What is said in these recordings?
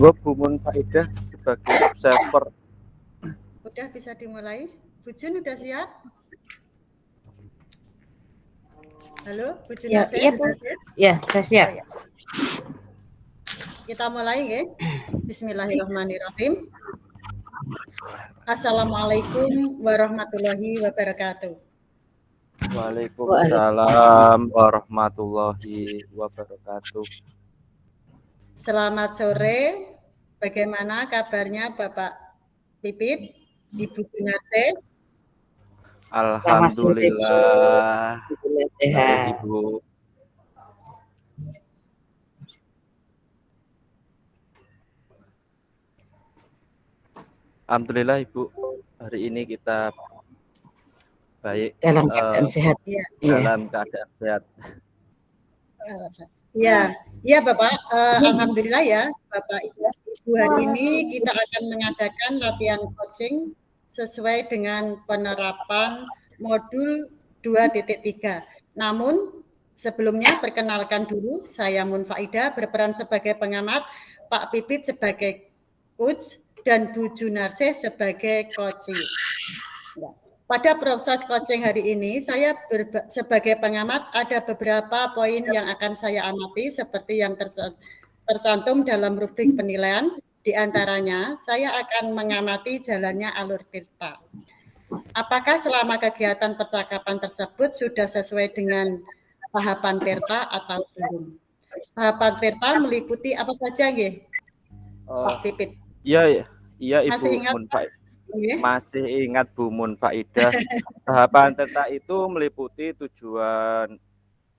Monggo Bu Mun Faidah sebagai observer. Udah bisa dimulai? Bu Jun udah siap? Halo, Bu Jun Ya, iya Bu. Ya, saya siap. Oh, ya. Kita mulai ya. Bismillahirrahmanirrahim. Assalamualaikum warahmatullahi wabarakatuh. Waalaikumsalam warahmatullahi wabarakatuh. Selamat sore. Bagaimana kabarnya Bapak Pipit, Ibu Gunate? Alhamdulillah. Baik, Ibu. Alhamdulillah Ibu. Hari ini kita baik dalam keadaan sehat. Dalam keadaan sehat. Ya Bapak. Alhamdulillah ya Bapak Ibu. Hari ini kita akan mengadakan latihan coaching sesuai dengan penerapan modul 2.3. Namun sebelumnya perkenalkan dulu, saya Mun Faidah berperan sebagai pengamat, Pak Pipit sebagai coach, dan Bu Junarse sebagai coaching. Pada proses coaching hari ini, saya sebagai pengamat ada beberapa poin yang akan saya amati seperti yang tercantum dalam rubrik penilaian. Di antaranya, saya akan mengamati jalannya alur tirta. Apakah selama kegiatan percakapan tersebut sudah sesuai dengan tahapan tirta atau belum? Tahapan tirta meliputi apa saja, nggih? Pak Pipit. Iya Ibu Mun Faidah. Masih ingat Bu Mun Faidah. Tahapan tirta itu meliputi tujuan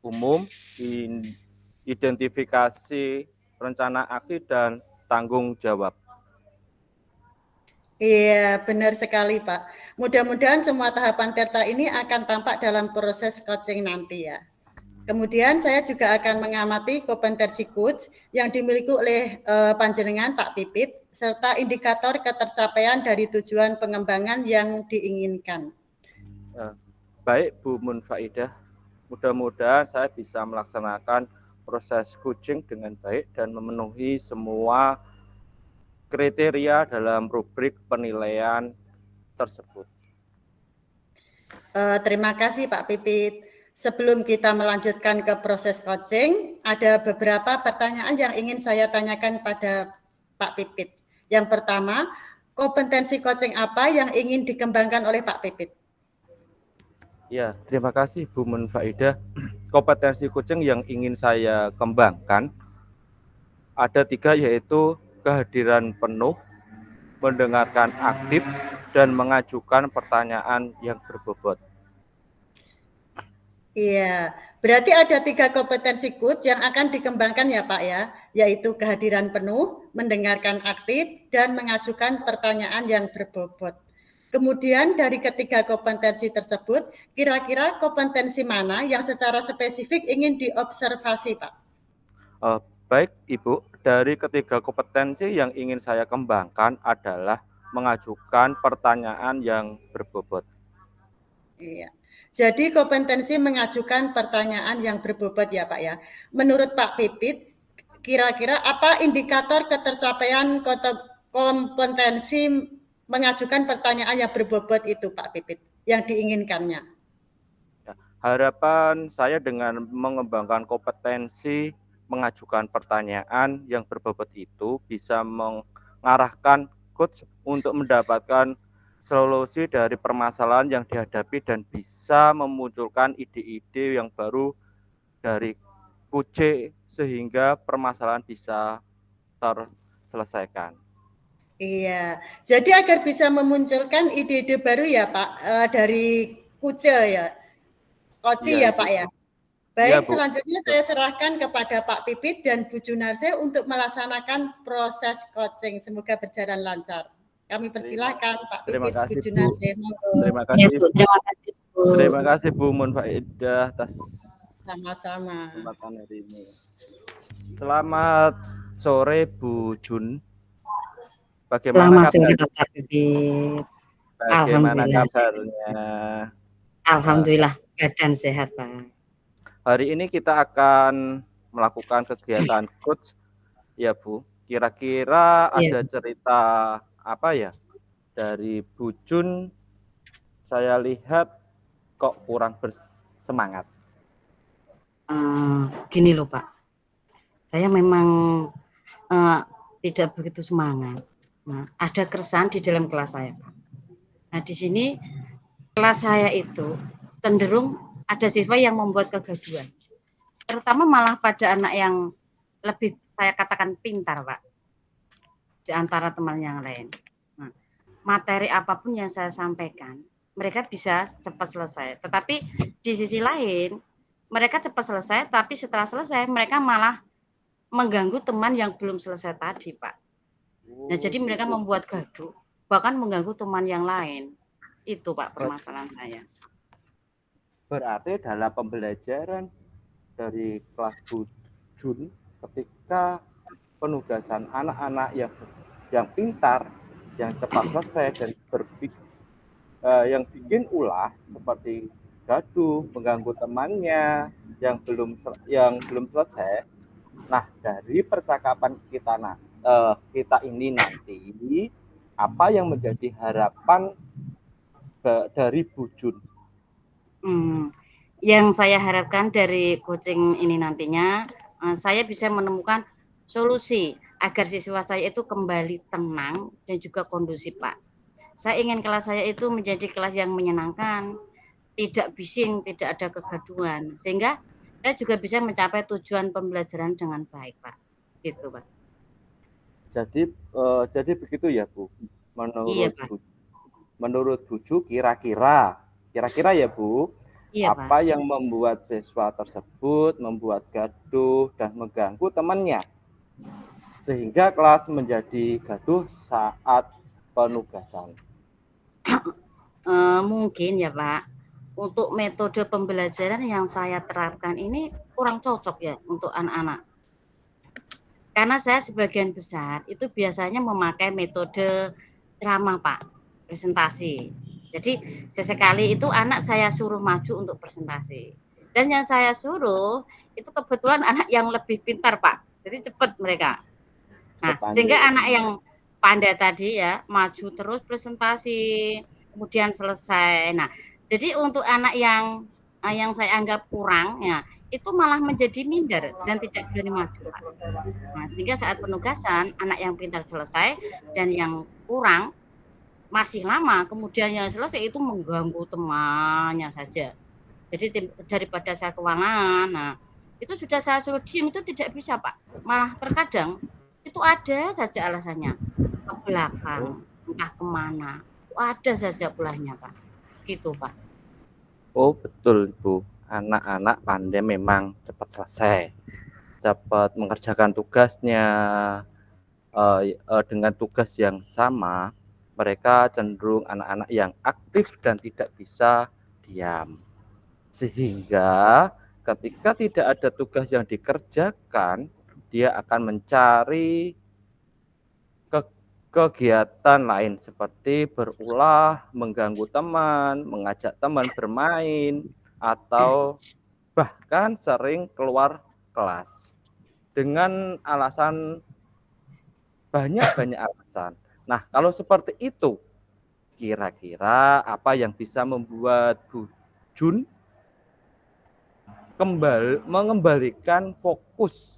umum, identifikasi, rencana aksi, dan tanggung jawab. Iya, benar sekali Pak. Mudah-mudahan semua tahapan tirta ini akan tampak dalam proses coaching nanti ya. Kemudian saya juga akan mengamati kompetensi coach yang dimiliki oleh panjenengan Pak Pipit, serta indikator ketercapaian dari tujuan pengembangan yang diinginkan. Baik Bu Mun Faidah, mudah-mudahan saya bisa melaksanakan proses coaching dengan baik dan memenuhi semua kriteria dalam rubrik penilaian tersebut. Terima kasih Pak Pipit. Sebelum kita melanjutkan ke proses coaching, ada beberapa pertanyaan yang ingin saya tanyakan pada Pak Pipit. Yang pertama, kompetensi coaching apa yang ingin dikembangkan oleh Pak Pipit? Ya, terima kasih Bu Mun Faidah. Kompetensi coaching yang ingin saya kembangkan ada 3, yaitu kehadiran penuh, mendengarkan aktif, dan mengajukan pertanyaan yang berbobot. Iya, berarti ada 3 kompetensi coach yang akan dikembangkan ya Pak ya, yaitu kehadiran penuh, mendengarkan aktif, dan mengajukan pertanyaan yang berbobot. Kemudian dari ketiga kompetensi tersebut, kira-kira kompetensi mana yang secara spesifik ingin diobservasi Pak? Baik Ibu, dari ketiga kompetensi yang ingin saya kembangkan adalah mengajukan pertanyaan yang berbobot. Iya. Jadi kompetensi mengajukan pertanyaan yang berbobot ya Pak ya. Menurut Pak Pipit, kira-kira apa indikator ketercapaian kompetensi mengajukan pertanyaan yang berbobot itu Pak Pipit, yang diinginkannya? Ya, harapan saya dengan mengembangkan kompetensi mengajukan pertanyaan yang berbobot itu bisa mengarahkan coach untuk mendapatkan solusi dari permasalahan yang dihadapi dan bisa memunculkan ide-ide yang baru dari coach sehingga permasalahan bisa terselesaikan. Iya, jadi agar bisa memunculkan ide-ide baru ya Pak, dari coach ya, ya Pak ya. Baik, ya, selanjutnya saya serahkan kepada Pak Pipit dan Bu Junarse untuk melaksanakan proses coaching. Semoga berjalan lancar. Kami persilahkan Pak Pipit, Bu Junarse. Terima kasih, Bu. Terima kasih Bu Mun Faidah atas sama-sama kesempatan hari ini. Selamat sore Bu Jun. Bagaimana kabarnya? Bagaimana kabarnya? Alhamdulillah, badan sehat Pak. Hari ini kita akan melakukan kegiatan coach ya Bu. Kira-kira Iya. ada cerita apa ya dari Bu Jun, saya lihat kok kurang bersemangat. Gini loh Pak, saya memang tidak begitu semangat. Nah, ada keresahan di dalam kelas saya Pak. Nah, di sini kelas saya itu cenderung ada siswa yang membuat kegaduhan, terutama malah pada anak yang lebih saya katakan pintar Pak, di antara teman yang lain. Nah, materi apapun yang saya sampaikan, mereka bisa cepat selesai. Tetapi di sisi lain, mereka cepat selesai, tapi setelah selesai mereka malah mengganggu teman yang belum selesai tadi, Pak. Nah, jadi mereka membuat gaduh, bahkan mengganggu teman yang lain. Itu, Pak, permasalahan saya. Berarti dalam pembelajaran dari kelas Bu Jun, ketika penugasan anak-anak yang pintar, yang cepat selesai dan yang bikin ulah seperti gaduh, mengganggu temannya yang belum selesai. Nah, dari percakapan kita ini nanti, apa yang menjadi harapan dari Bu Jun? Yang saya harapkan dari coaching ini nantinya, saya bisa menemukan solusi agar siswa saya itu kembali tenang dan juga kondusif, Pak. Saya ingin kelas saya itu menjadi kelas yang menyenangkan, tidak bising, tidak ada kegaduhan, sehingga saya juga bisa mencapai tujuan pembelajaran dengan baik, Pak. Gitu, Pak. Jadi begitu ya, Bu. Iya, Pak. Menurut Bu Ju, kira-kira ya, Bu, Iya, apa Pak. yang membuat siswa tersebut membuat gaduh dan mengganggu temannya sehingga kelas menjadi gaduh saat penugasan? Mungkin ya, Pak, untuk metode pembelajaran yang saya terapkan ini kurang cocok ya untuk anak-anak. Karena saya sebagian besar itu biasanya memakai metode ceramah, Pak, presentasi. Jadi sesekali itu anak saya suruh maju untuk presentasi. Dan yang saya suruh itu kebetulan anak yang lebih pintar, Pak. Jadi cepat mereka. Nah, sehingga anak yang pandai tadi ya maju terus presentasi, kemudian selesai. Nah, jadi untuk anak yang saya anggap kurang ya, itu malah menjadi minder dan tidak berani maju, Pak. Nah, sehingga saat penugasan anak yang pintar selesai dan yang kurang masih lama, kemudian yang selesai itu mengganggu temannya saja. Jadi daripada saya kewalahan, nah itu sudah saya suruh diem itu tidak bisa Pak. Malah terkadang itu ada saja alasannya ke belakang, entah kemana, ada saja pulahnya Pak. Gitu Pak. Oh betul Bu, anak-anak pandai memang cepat selesai, cepat mengerjakan tugasnya, dengan tugas yang sama. Mereka cenderung anak-anak yang aktif dan tidak bisa diam. Sehingga ketika tidak ada tugas yang dikerjakan, dia akan mencari kegiatan lain seperti berulah, mengganggu teman, mengajak teman bermain, atau bahkan sering keluar kelas dengan alasan banyak alasan. Nah, kalau seperti itu, kira-kira apa yang bisa membuat Bu Jun mengembalikan fokus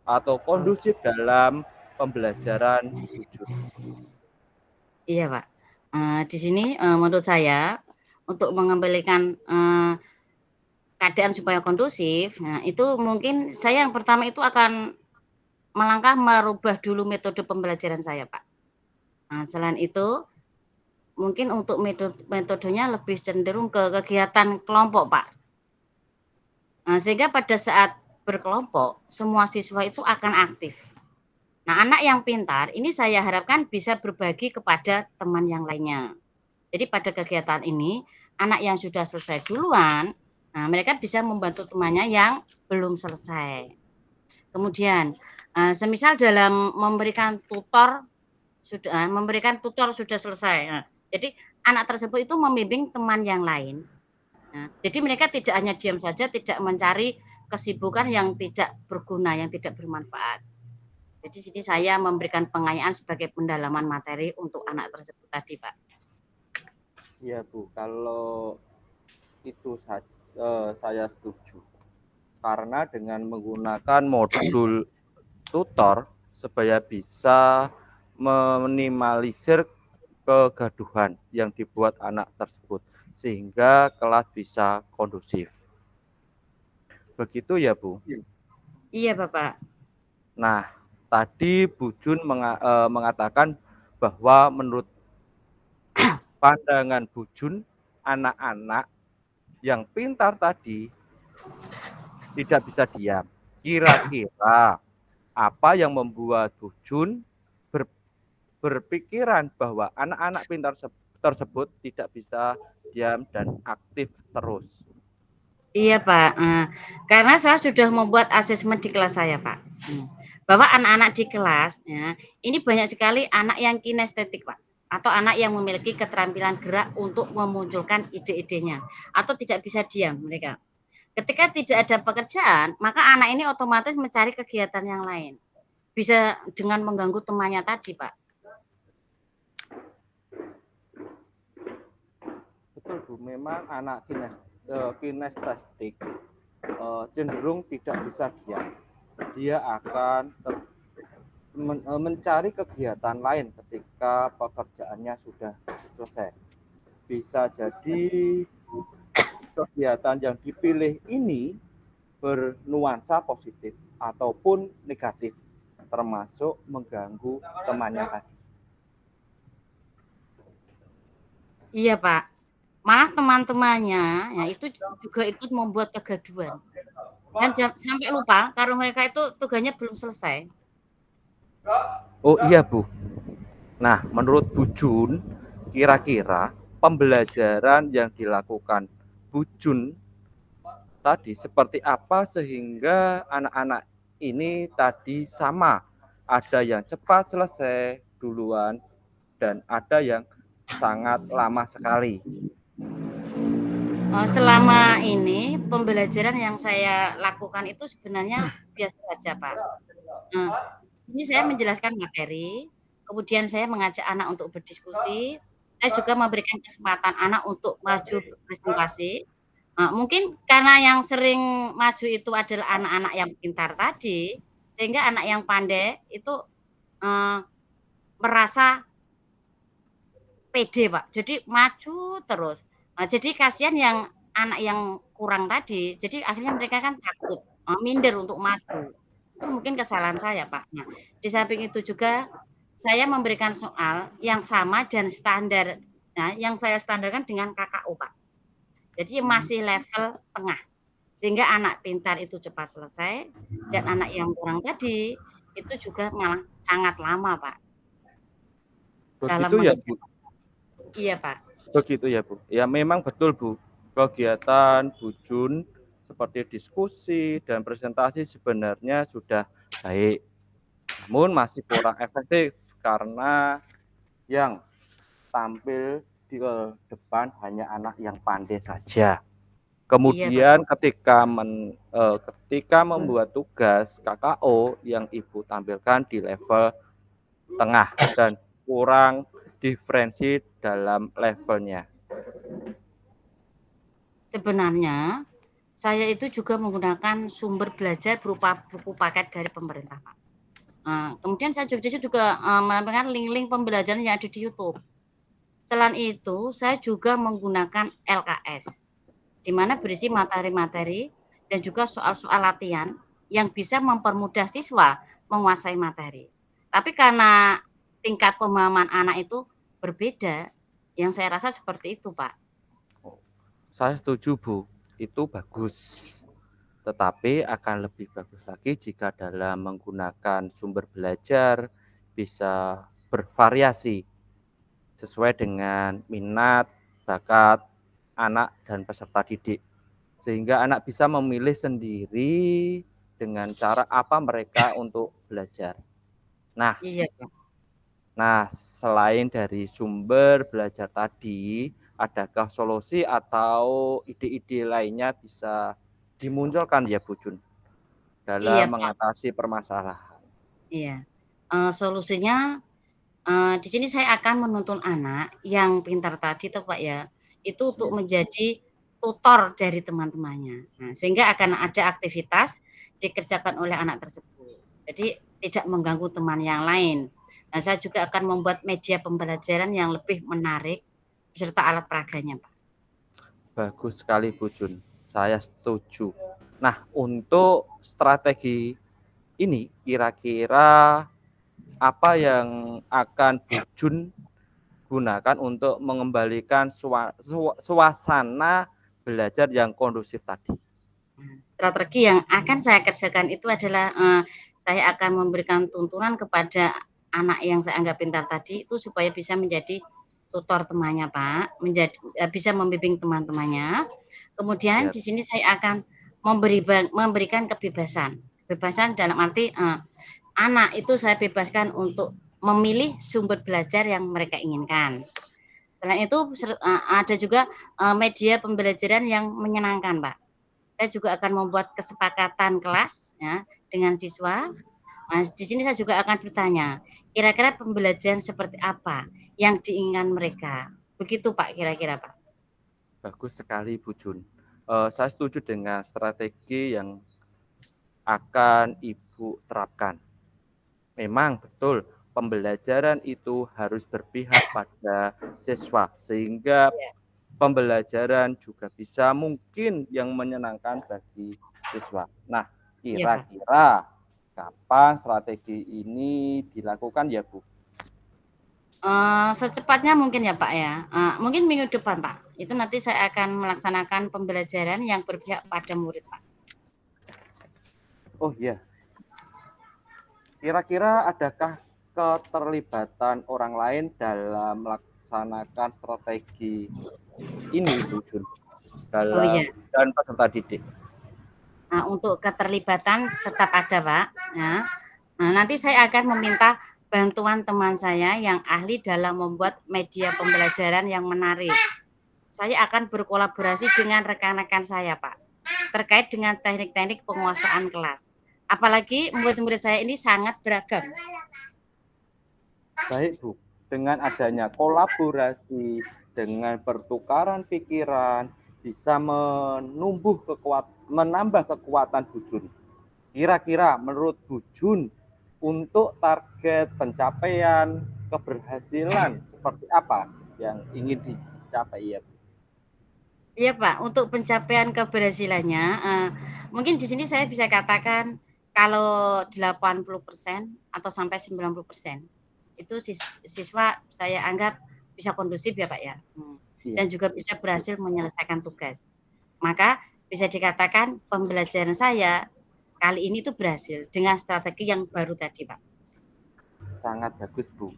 atau kondusif dalam pembelajaran Bu Jun? Iya Pak. Di sini menurut saya untuk mengembalikan keadaan supaya kondusif, nah itu mungkin saya yang pertama itu akan melangkah merubah dulu metode pembelajaran saya Pak. Nah selain itu mungkin untuk metodenya lebih cenderung ke kegiatan kelompok, Pak. Nah, sehingga pada saat berkelompok, semua siswa itu akan aktif. Nah, anak yang pintar ini saya harapkan bisa berbagi kepada teman yang lainnya. Jadi pada kegiatan ini, anak yang sudah selesai duluan, nah mereka bisa membantu temannya yang belum selesai. Kemudian, semisal dalam memberikan tutor sudah selesai. Nah, jadi anak tersebut itu membimbing teman yang lain. Nah, jadi mereka tidak hanya diam saja, tidak mencari kesibukan yang tidak berguna, yang tidak bermanfaat. Jadi sini saya memberikan pengayaan sebagai pendalaman materi untuk anak tersebut tadi, Pak. Iya Bu, kalau itu saya setuju. Karena dengan menggunakan modul tutor supaya bisa meminimalisir kegaduhan yang dibuat anak tersebut sehingga kelas bisa kondusif. Begitu ya Bu? Iya, Bapak. Nah, tadi Bu Jun mengatakan bahwa menurut pandangan Bu Jun, anak-anak yang pintar tadi tidak bisa diam. Kira-kira apa yang membuat Bu Jun berpikiran bahwa anak-anak pintar tersebut tidak bisa diam dan aktif terus? Iya, Pak. Karena saya sudah membuat asesmen di kelas saya, Pak. Bahwa anak-anak di kelas, ya, ini banyak sekali anak yang kinestetik, Pak. Atau anak yang memiliki keterampilan gerak untuk memunculkan ide-idenya. Atau tidak bisa diam mereka. Ketika tidak ada pekerjaan, maka anak ini otomatis mencari kegiatan yang lain. Bisa dengan mengganggu temannya tadi, Pak. Betul Bu, memang anak kinestetik cenderung tidak bisa diam. Dia akan mencari kegiatan lain ketika pekerjaannya sudah selesai. Bisa jadi kegiatan yang dipilih ini bernuansa positif ataupun negatif, termasuk mengganggu temannya tadi. Iya, Pak. Malah teman-temannya ya itu juga ikut membuat kegaduhan. Dan sampai lupa kalau mereka itu tugasnya belum selesai. Oh iya Bu. Nah, menurut Bu Jun, kira-kira pembelajaran yang dilakukan Bu Jun tadi seperti apa sehingga anak-anak ini tadi sama, ada yang cepat selesai duluan dan ada yang sangat lama sekali. Selama ini pembelajaran yang saya lakukan itu sebenarnya biasa saja, Pak. Ini saya menjelaskan materi, kemudian saya mengajak anak untuk berdiskusi, saya juga memberikan kesempatan anak untuk maju presentasi. Mungkin karena yang sering maju itu adalah anak-anak yang pintar tadi, sehingga anak yang pandai itu, merasa pede, Pak. Jadi maju terus. Jadi kasihan yang anak yang kurang tadi, jadi akhirnya mereka kan takut, minder untuk maju. Itu mungkin kesalahan saya, Pak. Nah, di samping itu juga saya memberikan soal yang sama dan standar. Nah, yang saya standarkan dengan KKU, Pak. Jadi masih level tengah. Sehingga anak pintar itu cepat selesai dan anak yang kurang tadi itu juga malah sangat lama, Pak. Dalam Begitu ya Bu? menyelesaikan. Iya, Pak. Begitu ya Bu. Ya memang betul Bu. Kegiatan Bu Jun seperti diskusi dan presentasi sebenarnya sudah baik. Namun masih kurang efektif karena yang tampil di depan hanya anak yang pandai saja. Iya, Kemudian ketika membuat tugas KKO yang Ibu tampilkan di level tengah dan kurang diferensi dalam levelnya. sebenarnya saya itu juga menggunakan sumber belajar berupa buku paket dari pemerintah, Pak. Kemudian saya juga menampilkan link-link pembelajaran yang ada di YouTube. Selain itu, saya juga menggunakan LKS, di mana berisi materi-materi dan juga soal-soal latihan yang bisa mempermudah siswa menguasai materi. Tapi karena tingkat pemahaman anak itu berbeda, yang saya rasa seperti itu, Pak. Saya setuju Bu, itu bagus. Tetapi akan lebih bagus lagi jika dalam menggunakan sumber belajar bisa bervariasi sesuai dengan minat, bakat anak dan peserta didik. Sehingga anak bisa memilih sendiri dengan cara apa mereka untuk belajar. Iya, Pak. Nah, selain dari sumber belajar tadi, adakah solusi atau ide-ide lainnya bisa dimunculkan ya Bu Jun Iya, dalam Pak. mengatasi permasalahan? Iya. Solusinya, di sini saya akan menuntun anak yang pintar tadi tuh Pak ya, itu untuk Iya. menjadi tutor dari teman-temannya. Nah, sehingga akan ada aktivitas dikerjakan oleh anak tersebut. Jadi tidak mengganggu teman yang lain. Nah, saya juga akan membuat media pembelajaran yang lebih menarik beserta alat peraganya, Pak. Bagus sekali Bu Jun, saya setuju. Nah, untuk strategi ini kira-kira apa yang akan Bu Jun gunakan untuk mengembalikan suasana belajar yang kondusif tadi? Nah, strategi yang akan saya kerjakan itu adalah, saya akan memberikan tuntunan kepada anak yang saya anggap pintar tadi itu supaya bisa menjadi tutor temannya, Pak, bisa membimbing teman-temannya. Kemudian Ya, di sini saya akan memberikan kebebasan. Kebebasan dalam arti, anak itu saya bebaskan untuk memilih sumber belajar yang mereka inginkan. Selain itu ada juga, media pembelajaran yang menyenangkan, Pak. Saya juga akan membuat kesepakatan kelas ya dengan siswa. Nah, di sini saya juga akan bertanya, kira-kira pembelajaran seperti apa yang diinginkan mereka? Begitu Pak, kira-kira Pak. bagus sekali Bu Jun. Saya setuju dengan strategi yang akan Ibu terapkan. Memang betul, pembelajaran itu harus berpihak pada siswa, sehingga Iya. pembelajaran juga bisa mungkin yang menyenangkan bagi siswa. Nah, Iya Pak. kira-kira kapan strategi ini dilakukan ya, Bu? Secepatnya mungkin ya Pak ya, mungkin minggu depan Pak. Itu nanti saya akan melaksanakan pembelajaran yang berpihak pada murid Pak. Oh iya, kira-kira adakah keterlibatan orang lain dalam melaksanakan strategi ini, Bu Jun, Oh iya. dan peserta didik? Nah, untuk keterlibatan tetap ada Pak, ya. Nah, nanti saya akan meminta bantuan teman saya yang ahli dalam membuat media pembelajaran yang menarik. Saya akan berkolaborasi dengan rekan-rekan saya, Pak, terkait dengan teknik-teknik penguasaan kelas. Apalagi murid-murid saya ini sangat beragam. Baik, Bu. Dengan adanya kolaborasi, dengan pertukaran pikiran, bisa menambah kekuatan Bu Jun. Kira-kira menurut Bu Jun, untuk target pencapaian keberhasilan seperti apa yang ingin dicapai ya? Iya, Pak, untuk pencapaian keberhasilannya, mungkin di sini saya bisa katakan kalau 80% atau sampai 90% itu siswa saya anggap bisa kondusif ya, Pak, ya, dan Iya, juga bisa berhasil menyelesaikan tugas. Maka bisa dikatakan pembelajaran saya kali ini tuh berhasil dengan strategi yang baru tadi, Pak. sangat bagus, Bu.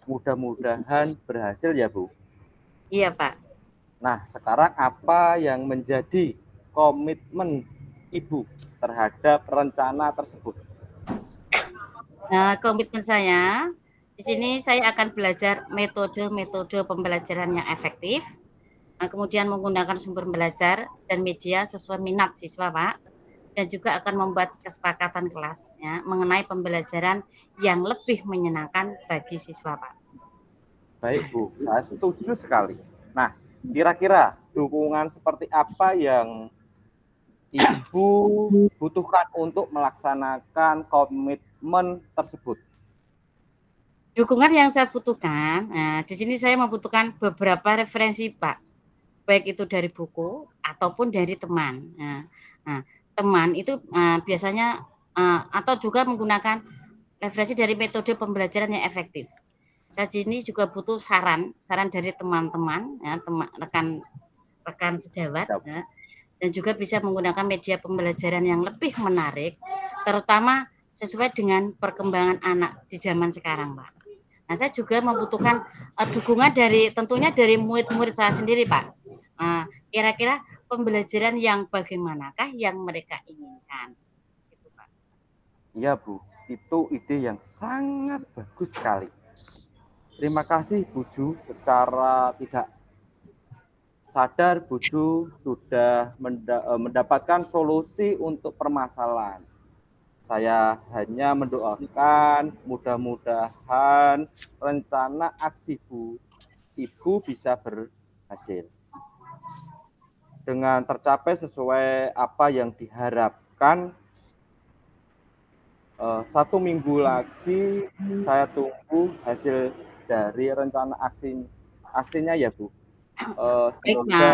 Mudah-mudahan berhasil ya, Bu. Iya, Pak. Nah, sekarang apa yang menjadi komitmen Ibu terhadap rencana tersebut? Nah, komitmen saya, di sini saya akan belajar metode-metode pembelajaran yang efektif, kemudian menggunakan sumber belajar dan media sesuai minat siswa, Pak, dan juga akan membuat kesepakatan kelas ya, mengenai pembelajaran yang lebih menyenangkan bagi siswa, Pak. Baik, Bu, saya setuju sekali. Nah, kira-kira dukungan seperti apa yang Ibu butuhkan untuk melaksanakan komitmen tersebut? Dukungan yang saya butuhkan, nah di sini saya membutuhkan beberapa referensi, Pak, baik itu dari buku ataupun dari teman. Nah, teman itu, biasanya, atau juga menggunakan referensi dari metode pembelajaran yang efektif. Saya sini juga butuh saran, saran dari teman-teman ya, rekan sejawat Ya, ya, dan juga bisa menggunakan media pembelajaran yang lebih menarik, terutama sesuai dengan perkembangan anak di zaman sekarang, Pak. Nah, saya juga membutuhkan, dukungan tentunya dari murid-murid saya sendiri, Pak. Kira-kira pembelajaran yang bagaimanakah yang mereka inginkan, gitu, Pak. iya, Bu, itu ide yang sangat bagus sekali. Terima kasih, Bu Ju, secara tidak sadar Bu Ju sudah mendapatkan solusi untuk permasalahan. Saya hanya mendoakan mudah-mudahan rencana aksi Ibu bisa berhasil dengan tercapai sesuai apa yang diharapkan. 1 minggu lagi saya tunggu hasil dari rencana aksinya ya Bu. Baik, Pak. Semoga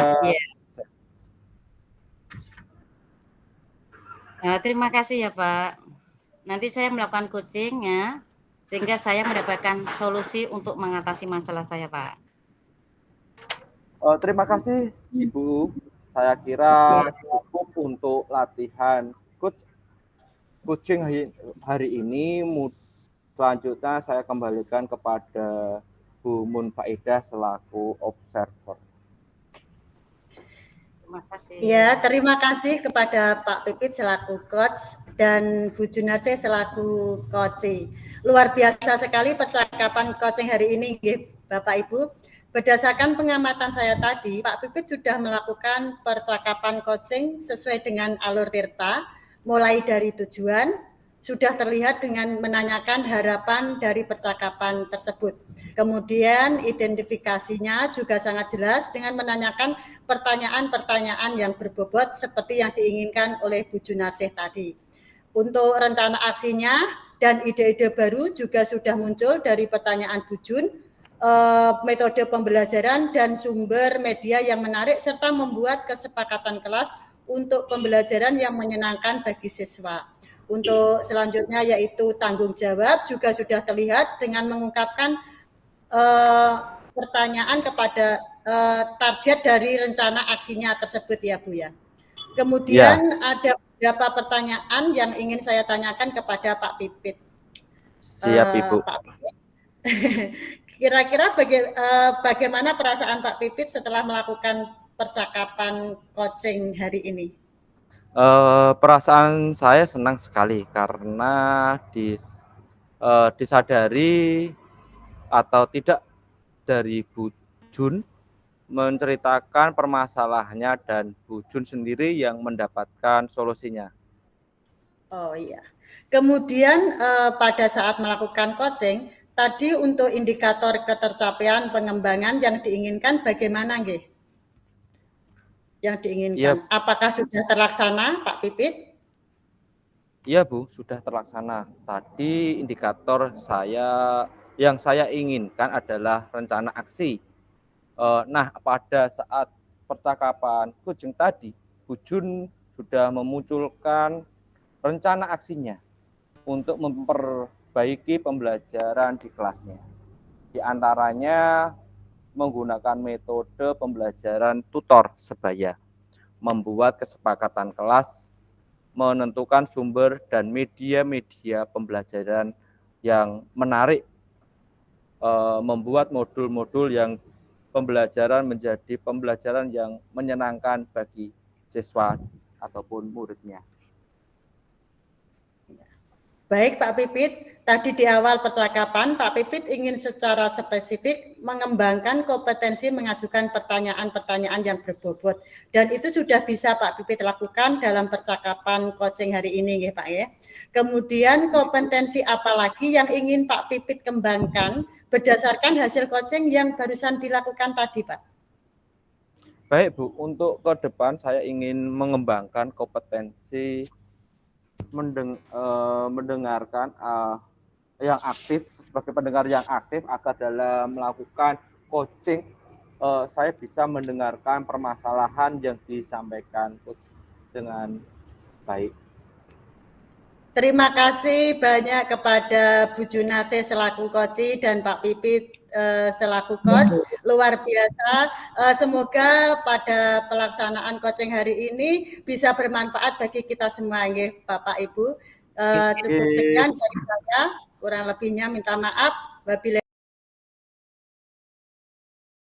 Ya. Terima kasih ya Pak. Nanti saya melakukan coaching ya, sehingga saya mendapatkan solusi untuk mengatasi masalah saya, Pak. Terima kasih Ibu. Saya kira cukup untuk latihan coaching hari ini. Selanjutnya saya kembalikan kepada Bu Munfaidah selaku observer. Terima kasih. Ya, terima kasih kepada Pak Pipit selaku coach dan Bu Junarse selaku coach. Luar biasa sekali percakapan coaching hari ini, Bapak Ibu. Berdasarkan pengamatan saya tadi, Pak Pipit sudah melakukan percakapan coaching sesuai dengan alur Tirta, mulai dari tujuan, sudah terlihat dengan menanyakan harapan dari percakapan tersebut. Kemudian identifikasinya juga sangat jelas dengan menanyakan pertanyaan-pertanyaan yang berbobot seperti yang diinginkan oleh Bu Junarsih tadi. Untuk rencana aksinya dan ide-ide baru juga sudah muncul dari pertanyaan Bu Jun, metode pembelajaran dan sumber media yang menarik serta membuat kesepakatan kelas untuk pembelajaran yang menyenangkan bagi siswa. Untuk selanjutnya yaitu tanggung jawab juga sudah terlihat dengan mengungkapkan pertanyaan kepada target dari rencana aksinya tersebut ya Bu ya. Kemudian ada beberapa pertanyaan yang ingin saya tanyakan kepada Pak Pipit. Siap Ibu. Pak Pipit, kira-kira bagaimana perasaan Pak Pipit setelah melakukan percakapan coaching hari ini? Perasaan saya senang sekali karena disadari atau tidak dari Bu Jun menceritakan permasalahannya dan Bu Jun sendiri yang mendapatkan solusinya. Oh iya. Kemudian pada saat melakukan coaching, tadi untuk indikator ketercapaian pengembangan yang diinginkan bagaimana nggih? Yang diinginkan. Iya. Apakah sudah terlaksana, Pak Pipit? Iya Bu, sudah terlaksana. Tadi indikator yang saya inginkan adalah rencana aksi. Nah, pada saat percakapan coaching tadi, Bu Jun sudah memunculkan rencana aksinya untuk memperbaiki pembelajaran di kelasnya. Di antaranya menggunakan metode pembelajaran tutor sebaya, membuat kesepakatan kelas, menentukan sumber dan media-media pembelajaran yang menarik, membuat modul-modul yang pembelajaran menjadi pembelajaran yang menyenangkan bagi siswa ataupun muridnya. Baik Pak Pipit, tadi di awal percakapan Pak Pipit ingin secara spesifik mengembangkan kompetensi mengajukan pertanyaan-pertanyaan yang berbobot dan itu sudah bisa Pak Pipit lakukan dalam percakapan coaching hari ini ya Pak ya. Kemudian kompetensi apa lagi yang ingin Pak Pipit kembangkan berdasarkan hasil coaching yang barusan dilakukan tadi Pak? Baik Bu, untuk ke depan saya ingin mengembangkan kompetensi mendengarkan yang aktif, sebagai pendengar yang aktif agar dalam melakukan coaching saya bisa mendengarkan permasalahan yang disampaikan coach dengan baik. Terima kasih banyak kepada Bu Junarse selaku coach dan Pak Pipit selaku coach. Luar biasa. Semoga pada pelaksanaan coaching hari ini bisa bermanfaat bagi kita semua, ya, Bapak Ibu. Cukup sekian dari saya. Kurang lebihnya minta maaf. Wabillahi